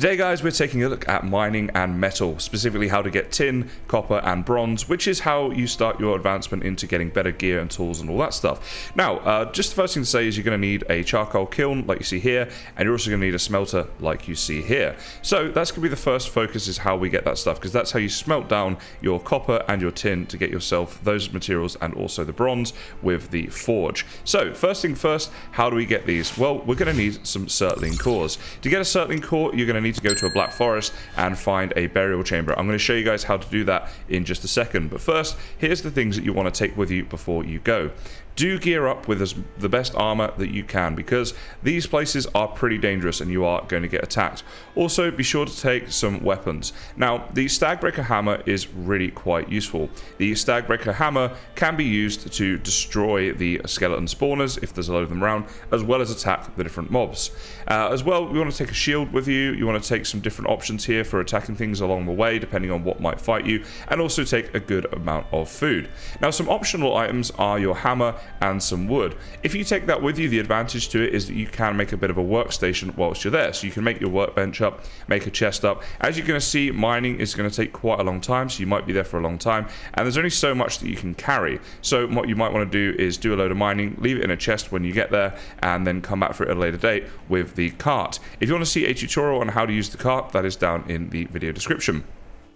Today guys, we're taking a look at mining and metal, specifically how to get tin, copper and bronze, which is how you start your advancement into getting better gear and tools and all that stuff. Now, just the first thing to say is you're going to need a charcoal kiln like you see here, and you're also going to need a smelter like you see here. So that's going to be the first focus, is how we get that stuff, because that's how you smelt down your copper and your tin to get yourself those materials and also the bronze with the forge. So first thing first, how do we get these? Well, we're going to need some Surtling cores. To get a Surtling core, you're going to need to go to a black forest and find a burial chamber. I'm going to show you guys how to do that in just a second, but first, here's the things that you want to take with you before you go. Do gear up with the best armor that you can, because these places are pretty dangerous and you are going to get attacked. Also, be sure to take some weapons. Now, the Stagbreaker hammer is really quite useful. The Stagbreaker hammer can be used to destroy the skeleton spawners if there's a load of them around, as well as attack the different mobs. As well, we want to take a shield with you. You want to take some different options here for attacking things along the way, depending on what might fight you, and also take a good amount of food. Now, some optional items are your hammer and some wood. If you take that with you, the advantage to it is that you can make a bit of a workstation whilst you're there. So you can make your workbench up, make a chest up. As you're going to see, mining is going to take quite a long time, so you might be there for a long time, and there's only so much that you can carry. So what you might want to do is do a load of mining, leave it in a chest when you get there, and then come back for it at a later date with the cart. If you want to see a tutorial on how to use the cart, that is down in the video description.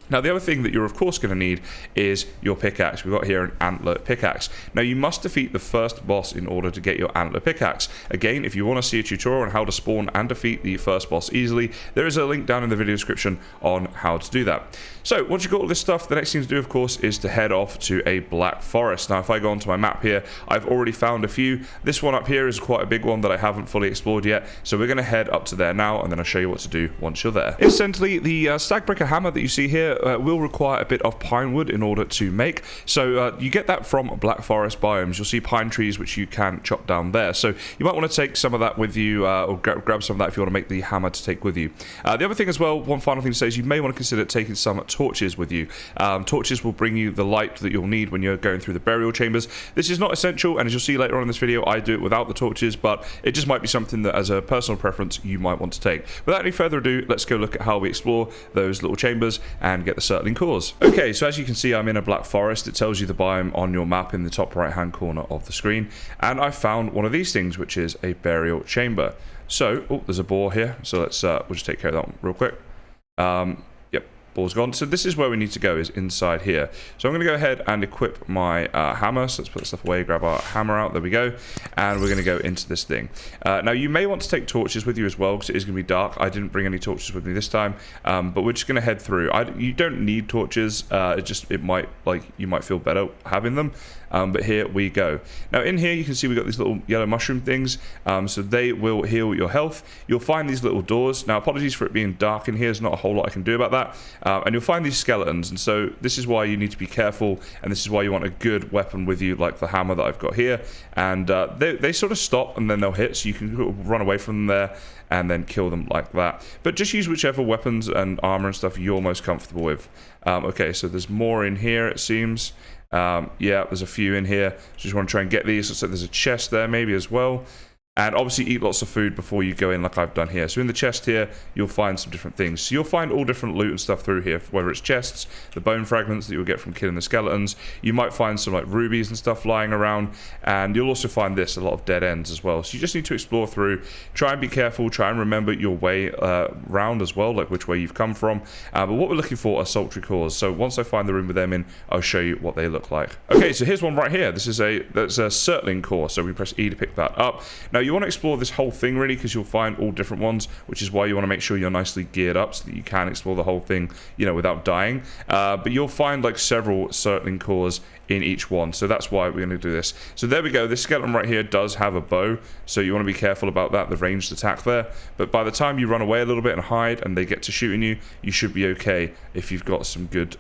Now, the other thing that you're of course going to need is your pickaxe. We've got here an antler pickaxe. Now, you must defeat the first boss in order to get your antler pickaxe. Again, if you want to see a tutorial on how to spawn and defeat the first boss easily, there is a link down in the video description on how to do that. So, once you've got all this stuff, the next thing to do, of course, is to head off to a black forest. Now, if I go onto my map here, I've already found a few. This one up here is quite a big one that I haven't fully explored yet, so we're going to head up to there now, and then I'll show you what to do once you're there. Incidentally, the Stagbreaker hammer that you see here will require a bit of pine wood in order to make. So you get that from black forest biomes. You'll see pine trees which you can chop down there. So you might want to take some of that with you, or grab some of that if you want to make the hammer to take with you. The other thing as well, one final thing to say, is you may want to consider taking some torches with you. Torches will bring you the light that you'll need when you're going through the burial chambers. This is not essential, and as you'll see later on in this video, I do it without the torches, but it just might be something that as a personal preference you might want to take. Without any further ado, let's go look at how we explore those little chambers and get the Surtling cores. Okay, so as you can see, I'm in a black forest. It tells you the biome on your map in the top right hand corner of the screen, and I found one of these things, which is a burial chamber. So, oh, there's a boar here, so let's we'll just take care of that one real quick. Yep, boar's gone. So this is where we need to go, is inside here. So I'm going to go ahead and equip my hammer. So let's put the stuff away, grab our hammer out, there we go, and we're going to go into this thing. Now, you may want to take torches with you as well, because it is going to be dark. I didn't bring any torches with me this time, but we're just going to head through. You don't need torches, you might feel better having them. But here we go. Now, in here you can see we've got these little yellow mushroom things, so they will heal your health. You'll find these little doors. Now, apologies for it being dark in here, there's not a whole lot I can do about that. And you'll find these skeletons, and so this is why you need to be careful, and this is why you want a good weapon with you, like the hammer that I've got here. And they sort of stop and then they'll hit, so you can run away from them there and then kill them like that. But just use whichever weapons and armor and stuff you're most comfortable with. Okay, so there's more in here, it seems. Yeah, there's a few in here. Just want to try and get these. Looks like there's a chest there maybe as well. And obviously eat lots of food before you go in, like I've done here. So in the chest here, you'll find some different things. So you'll find all different loot and stuff through here, whether it's chests, the bone fragments that you'll get from killing the skeletons. You might find some like rubies and stuff lying around, and you'll also find a lot of dead ends as well. So you just need to explore through, try and be careful, try and remember your way round as well, like which way you've come from. But what we're looking for are sultry cores. So once I find the room with them in, I'll show you what they look like. Okay, so here's one right here. That's a Surtling core. So we press E to pick that up. Now, you want to explore this whole thing really, because you'll find all different ones, which is why you want to make sure you're nicely geared up so that you can explore the whole thing, without dying. But you'll find like several Surtling cores in each one, so that's why we're going to do this. So there we go. This skeleton right here does have a bow, so you want to be careful about that, the ranged attack there. But by the time you run away a little bit and hide and they get to shooting you, you should be okay if you've got some good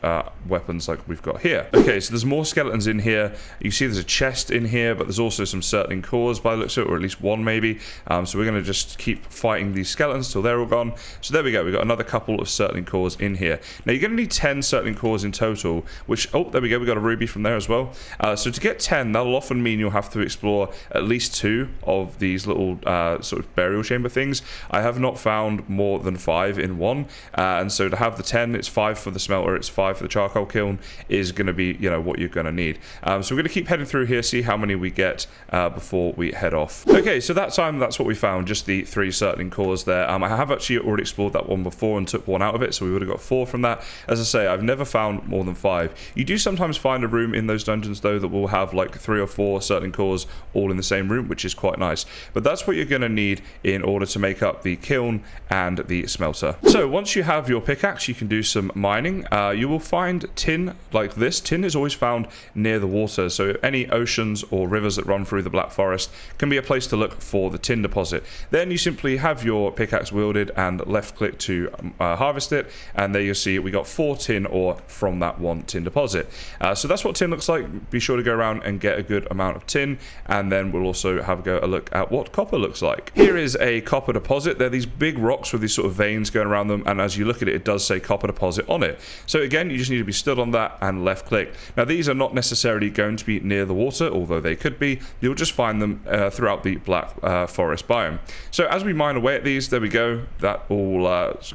weapons like we've got here. Okay, so there's more skeletons in here. You see there's a chest in here, but there's also some Surtling cores by the looks of it, or at least one 1 maybe. So we're going to just keep fighting these skeletons till they're all gone. So there we go, we've got another couple of Surtling cores in here. Now you're going to need 10 Surtling cores in total, which, oh, there we go, we got a ruby from there as well. So to get 10, that'll often mean you'll have to explore at least 2 of these little sort of burial chamber things. I have not found more than 5 in one, and so to have the 10, it's 5 for the smelter, it's 5 for the charcoal kiln, is going to be, you know, what you're going to need. So we're going to keep heading through here, see how many we get before we head off. Okay, so that time, that's what we found, just the 3 Surtling cores there. I have actually already explored that one before and took 1 out of it, so we would have got 4 from that. As I say, I've never found more than 5. You do sometimes find a room in those dungeons though that will have like 3 or 4 Surtling cores all in the same room, which is quite nice. But that's what you're going to need in order to make up the kiln and the smelter. So once you have your pickaxe, you can do some mining. You will find tin like this. Tin is always found near the water, so any oceans or rivers that run through the Black Forest can be a place to look for the tin deposit. Then you simply have your pickaxe wielded and left click to harvest it, and there you'll see we got 4 tin ore from that 1 tin deposit. So that's what tin looks like. Be sure to go around and get a good amount of tin, and then we'll also have a look at what copper looks like. Here is a copper deposit. They're these big rocks with these sort of veins going around them, and as you look at it, it does say copper deposit on it. So again, you just need to be stood on that and left click. Now these are not necessarily going to be near the water, although they could be. You'll just find them throughout the Black Forest biome. So as we mine away at these, there we go, that all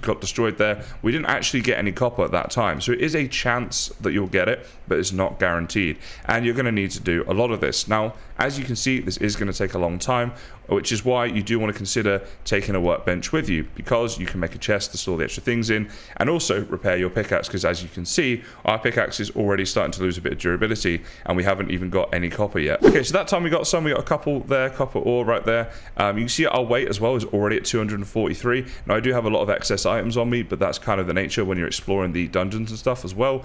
got destroyed there. We didn't actually get any copper at that time, so it is a chance that you'll get it, but it's not guaranteed, and you're going to need to do a lot of this. Now, as you can see, this is going to take a long time, which is why you do want to consider taking a workbench with you, because you can make a chest to store the extra things in, and also repair your pickaxe, because as you can see, our pickaxe is already starting to lose a bit of durability, and we haven't even got any copper yet. Okay, so that time we got a couple there, copper ore right there. You can see our weight as well is already at 243. Now I do have a lot of excess items on me, but that's kind of the nature when you're exploring the dungeons and stuff as well.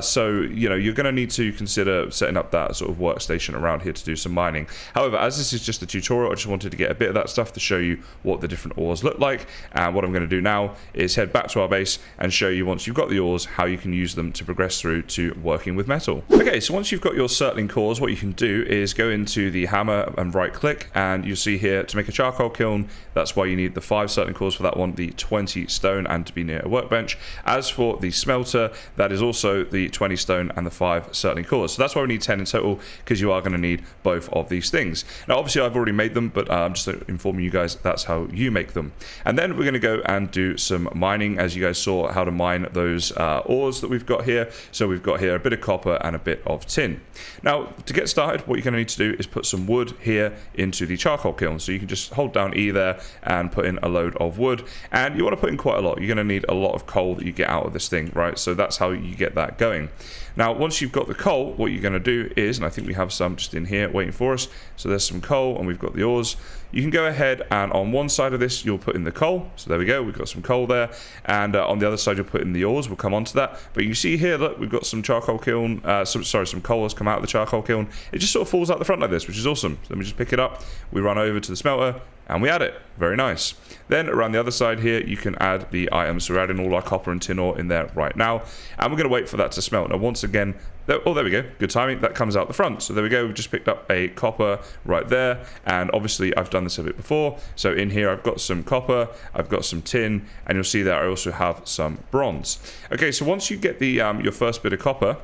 So, you know, you're going to need to consider setting up that sort of workstation around here to do some mining. However, as this is just a tutorial, I just wanted to get a bit of that stuff to show you what the different ores look like. And what I'm going to do now is head back to our base and show you, once you've got the ores, how you can use them to progress through to working with metal. Okay, so once you've got your Surtling cores, what you can do is go into the hammer and right click, and you'll see here to make a charcoal kiln, that's why you need the 5 Surtling cores for that one, the 20 stone, and to be near a workbench. As for the smelter, that is also the 20 stone and the 5 Surtling cores. So that's why we need 10 in total, because you are going to need both of these things. Now obviously I've already made them, but I'm just informing you guys that's how you make them. And then we're going to go and do some mining, as you guys saw how to mine those ores that we've got here. So we've got here a bit of copper and a bit of tin. Now to get started, what you're going to need to do is put some wood here into the charcoal kiln. So you can just hold down E there and put in a load of wood, and you want to put in quite a lot. You're going to need a lot of coal that you get out of this thing, right? So that's how you get that going. Now once you've got the coal, what you're going to do is, and I think we have some just in here waiting for us, so there's some coal and we've got the ores. You can go ahead and on one side of this you'll put in the coal, so there we go, we've got some coal there, and on the other side you'll put in the ores. We'll come on to that, but you can see here, look, we've got some charcoal kiln, some coal has come out of the charcoal kiln. It just sort of falls out the front like this, which is awesome. So let me just pick it up, we run over to the smelter, and we add it. Very nice. Then around the other side here, you can add the items. So we're adding all our copper and tin ore in there right now, and we're going to wait for that to smelt. Now once again, oh, there we go, good timing, that comes out the front. So there we go, we've just picked up a copper right there, and obviously I've done this a bit before. So in here I've got some copper, I've got some tin, and you'll see that I also have some bronze. Okay, so once you get the your first bit of copper,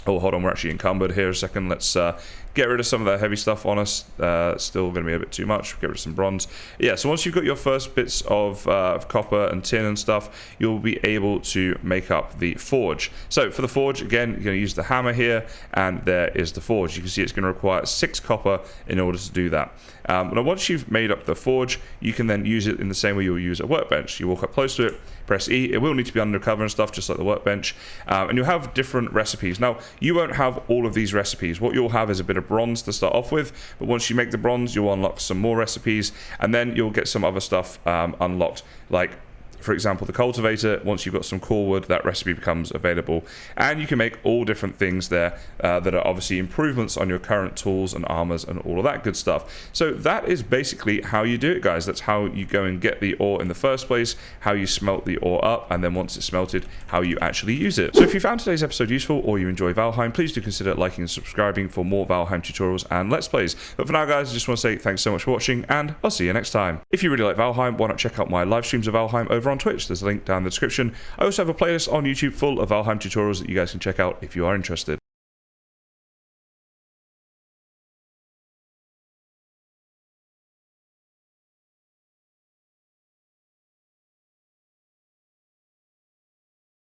oh, hold on, we're actually encumbered here a second. Let's get rid of some of that heavy stuff on us. Still going to be a bit too much. Get rid of some bronze. Yeah, so once you've got your first bits of copper and tin and stuff, you'll be able to make up the forge. So for the forge, again, you're going to use the hammer here, and there is the forge. You can see it's going to require 6 copper in order to do that. Now once you've made up the forge, you can then use it in the same way you'll use a workbench. You walk up close to it, press E. It will need to be undercover and stuff, just like the workbench, and you'll have different recipes. Now you won't have all of these recipes. What you'll have is a bit of bronze to start off with, but once you make the bronze, you'll unlock some more recipes, and then you'll get some other stuff unlocked, like for example, the cultivator, once you've got some core wood, that recipe becomes available, and you can make all different things there that are obviously improvements on your current tools and armors and all of that good stuff. So that is basically how you do it, guys. That's how you go and get the ore in the first place, how you smelt the ore up, and then once it's smelted, how you actually use it. So if you found today's episode useful or you enjoy Valheim, please do consider liking and subscribing for more Valheim tutorials and Let's Plays. But for now, guys, I just want to say thanks so much for watching, and I'll see you next time. If you really like Valheim, why not check out my live streams of Valheim over on Twitch? There's a link down in the description. I also have a playlist on YouTube full of Valheim tutorials that you guys can check out if you are interested.